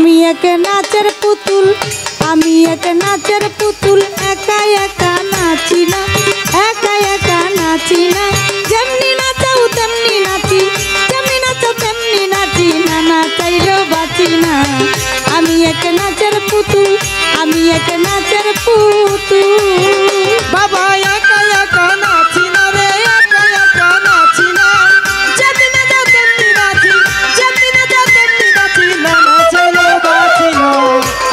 এক নাচের পুতুল, আমি এক নাচের পুতুল, একা একা নাচি না, একা একা নাচি না। যেমনি নাচাও তেমনি নাচি, যেমনি নাচাও তেমনি নাচি, না নাচাইলেও বাঁচি না। আমি এক নাচের পুতুল, আমি এক নাচের পুতুল। বাবা একা একা নাচি না রে, একা একা নাচি না। যেমনি নাচাও তেমনি নাচি, যেমনি নাচাও তেমনি নাচি, না নাচাইলেও বাঁচি না।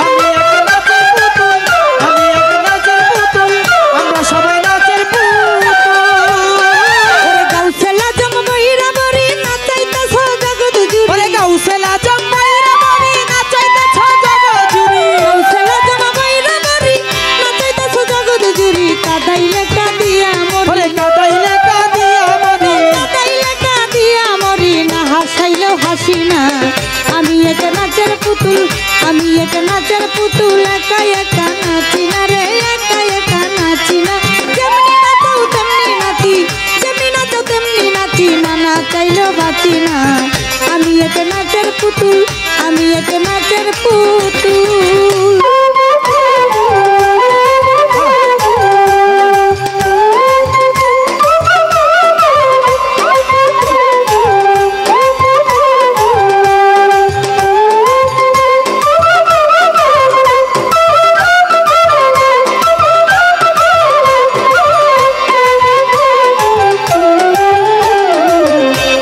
আমি এক নাচের পুতুল, আমি এক নাচের পুতুল, আমরা সবাই নাচের পুতুল। ওরে গাউসেলা জম বইরা বরি নাচাইতাছ জগৎ জুড়ে, ওরে গাউসেলা জম বইরা বরি নাচাইতাছ জগৎ জুড়ে, গাউসেলা জম বইরা বরি নাচাইতাছ জগৎ জুড়ে। কাদাইলে কাদিয়া মরি, ওরে কাদাইলে কাঁদিয়া মরি, কাদাইলে কাদিয়া মরি, না হাসাইলেও হাসি না। আমি এক নাচের পুতুল, আমি এক নাচের পুতুল, একা একা নাচি না রে, একা একা নাচি না। যেমনি নাচাও তেমনি নাচি, যেমনি নাচাও তেমনি নাচি, না নাচাইলেও বাঁচি না। আমি এক নাচের পুতুল, আমি এক নাচের পুতুল।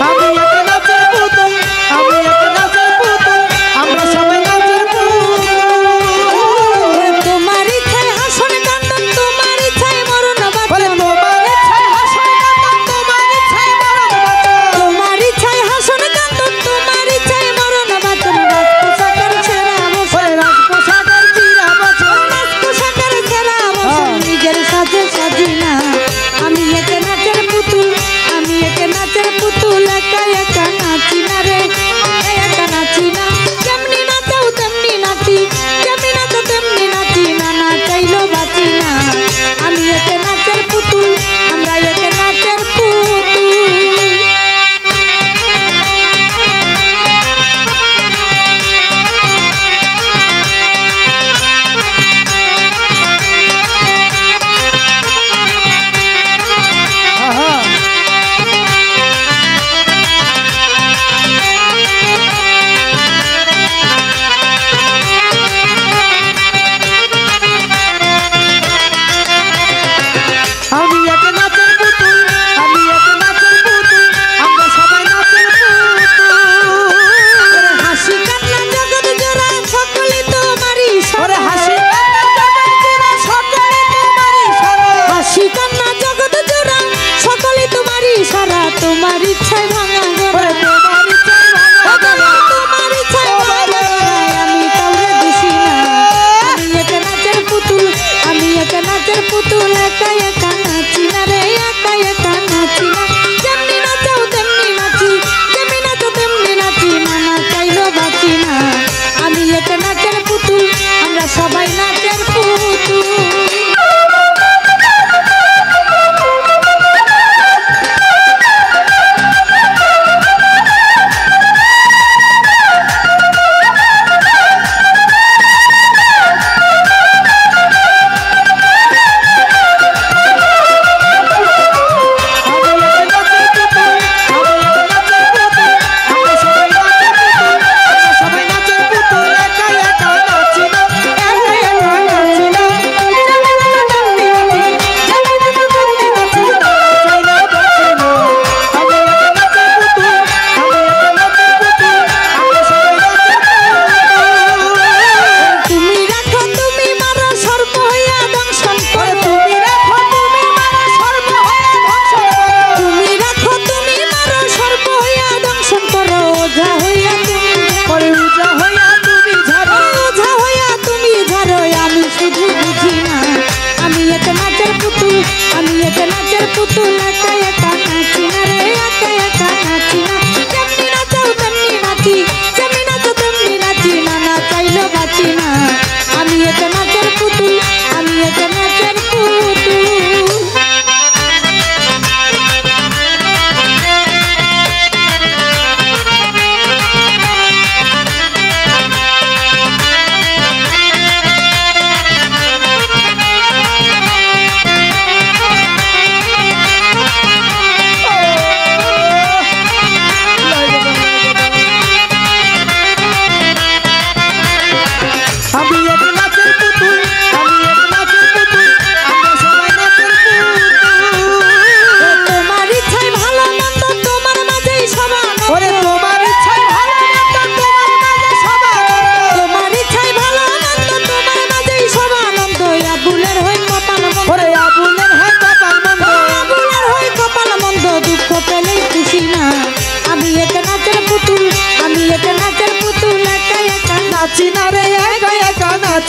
আমি এক নাচের পুতুল, আমি এক নাচের পুতুল, আমরা সবাই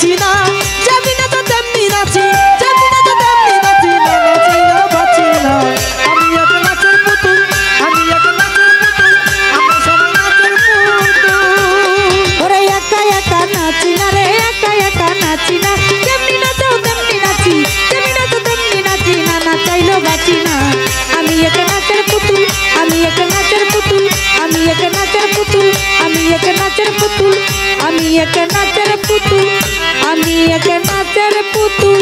নাচি না যেমনি নাচো তেমনি নাচি যেমনি নাচো তেমনি নাচি না নাচাইলেও বাঁচি না আমি এক নাচের পুতুল আমি এক নাচের পুতুল আমরা সবাই নাচের পুতুল ওরে একা একা নাচি না রে একা একা নাচি না যেমনি নাচো তেমনি নাচি যেমনি নাচো তেমনি নাচি না নাচাইলেও বাঁচি না আমি এক নাচের পুতুল আমি এক নাচের পুতুল আমি এক নাচের পুতুল আমি এক নাচের পুতুল আমি এক নাচের পুতুল আমি এক নাচের পুতুল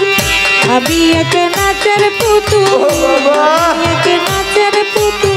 আমি এক নাচের পুতুল আমি এক নাচের পুতুল